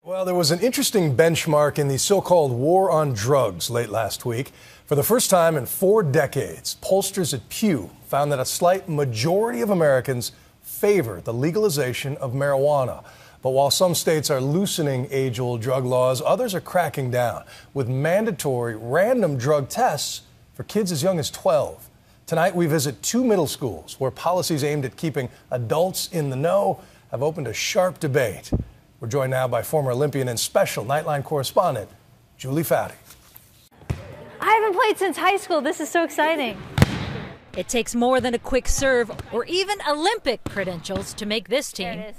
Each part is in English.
Well, there was an interesting benchmark in the so-called war on drugs late last week. For the first time in 4 decades, pollsters at Pew found that a slight majority of Americans favor the legalization of marijuana. But while some states are loosening age-old drug laws, others are cracking down with mandatory random drug tests for kids as young as 12. Tonight, we visit 2 middle schools where policies aimed at keeping adults in the know have opened a sharp debate. We're joined now by former Olympian and special Nightline correspondent, Julie Foudy. I haven't played since high school. This is so exciting. It takes more than a quick serve or even Olympic credentials to make this team. There it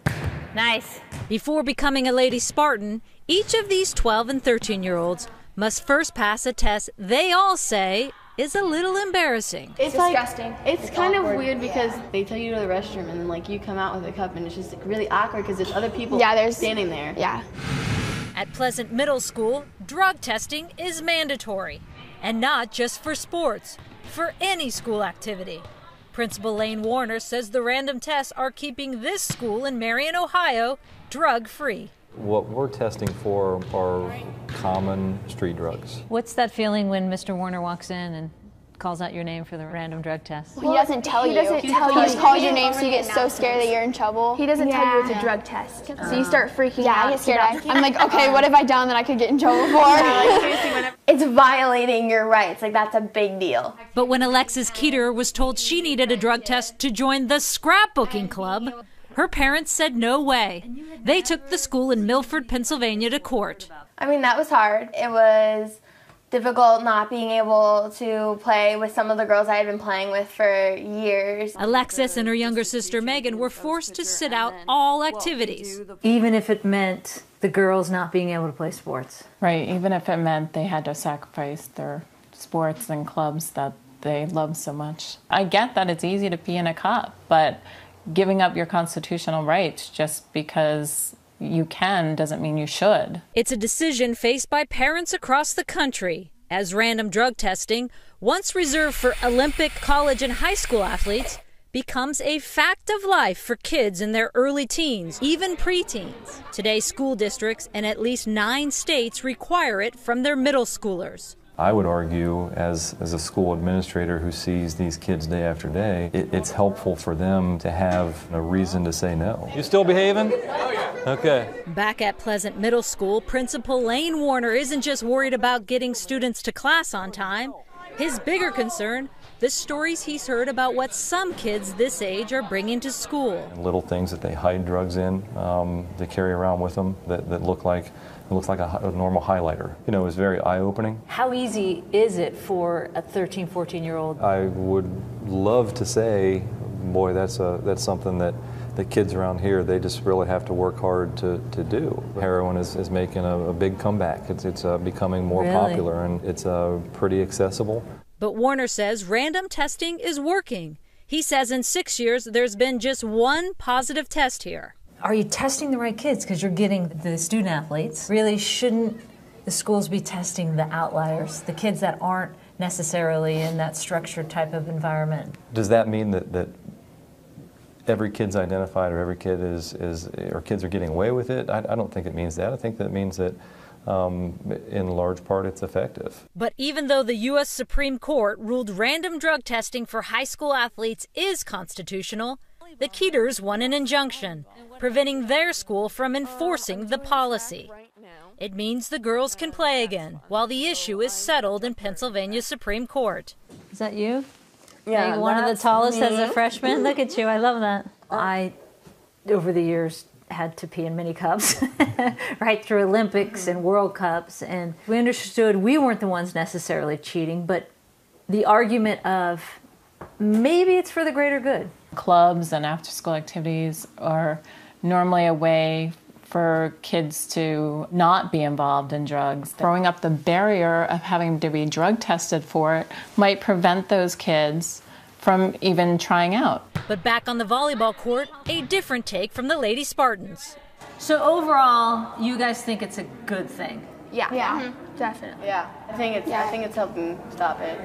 is. Nice. Before becoming a Lady Spartan, each of these 12 and 13-year-olds must first pass a test they all say is a little embarrassing. It's disgusting. It's kind of weird because they tell you to go to the restroom and then you come out with a cup and it's just really awkward because there's other people standing there. Yeah. At Pleasant Middle School, drug testing is mandatory, and not just for sports, for any school activity. Principal Lane Warner says the random tests are keeping this school in Marion, Ohio, drug-free. What we're testing for are common street drugs. What's that feeling when Mr. Warner walks in and calls out your name for the random drug test? Well, he doesn't tell you. He just calls your name, so you get so scared that you're in trouble. He doesn't tell you it's a drug test. So you start freaking out. I get scared. I'm like, okay, what have I done that I could get in trouble for? It's violating your rights. That's a big deal. But when Alexis Keeter was told she needed a drug test to join the scrapbooking club, her parents said no way. They took the school in Milford, Pennsylvania to court. That was hard. It was difficult not being able to play with some of the girls I had been playing with for years. Alexis and her younger sister Megan were forced to sit out all activities. Even if it meant the girls not being able to play sports. Right, even if it meant they had to sacrifice their sports and clubs that they love so much. I get that it's easy to pee in a cup, but giving up your constitutional rights just because you can doesn't mean you should. It's a decision faced by parents across the country, as random drug testing, once reserved for Olympic, college, and high school athletes, becomes a fact of life for kids in their early teens, even preteens. Today, school districts in at least 9 states require it from their middle schoolers. I would argue, as a school administrator who sees these kids day after day, it's helpful for them to have a reason to say no. You still behaving? Oh, yeah. Okay. Back at Pleasant Middle School, Principal Lane Warner isn't just worried about getting students to class on time. His bigger concern, the stories he's heard about what some kids this age are bringing to school. Little things that they hide drugs in, they carry around with them that look like a normal highlighter. It was very eye-opening. How easy is it for a 13, 14-year-old? I would love to say, boy, that's something that the kids around here, they just really have to work hard to do. Heroin is making a big comeback. It's becoming more popular, and it's pretty accessible. But Warner says random testing is working. He says in 6 years, there's been just 1 positive test here. Are you testing the right kids? Because you're getting the student athletes. Really, shouldn't the schools be testing the outliers, the kids that aren't necessarily in that structured type of environment? Does that mean that every kid's identified, or every kid or kids are getting away with it? I don't think it means that. I think that means that in large part it's effective. But even though the U.S. Supreme Court ruled random drug testing for high school athletes is constitutional, the Keeters won an injunction, preventing their school from enforcing the policy. It means the girls can play again, while the issue is settled in Pennsylvania Supreme Court. Is that you? Yeah, like one of the tallest as a freshman? Look at you, I love that. I, over the years, had to pee in mini cups, right through Olympics and World Cups, and we understood we weren't the ones necessarily cheating, but the argument of maybe it's for the greater good. Clubs and after-school activities are normally a way for kids to not be involved in drugs. Throwing up the barrier of having to be drug tested for it might prevent those kids from even trying out. But back on the volleyball court, a different take from the Lady Spartans. So overall, you guys think it's a good thing? Yeah. Definitely. Yeah, I think it's helping stop it.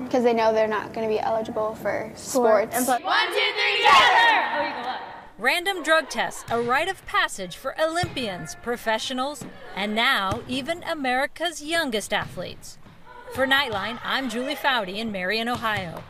Because they know they're not going to be eligible for sports. 1, 2, 3, together! Random drug tests, a rite of passage for Olympians, professionals, and now even America's youngest athletes. For Nightline, I'm Julie Foudy in Marion, Ohio.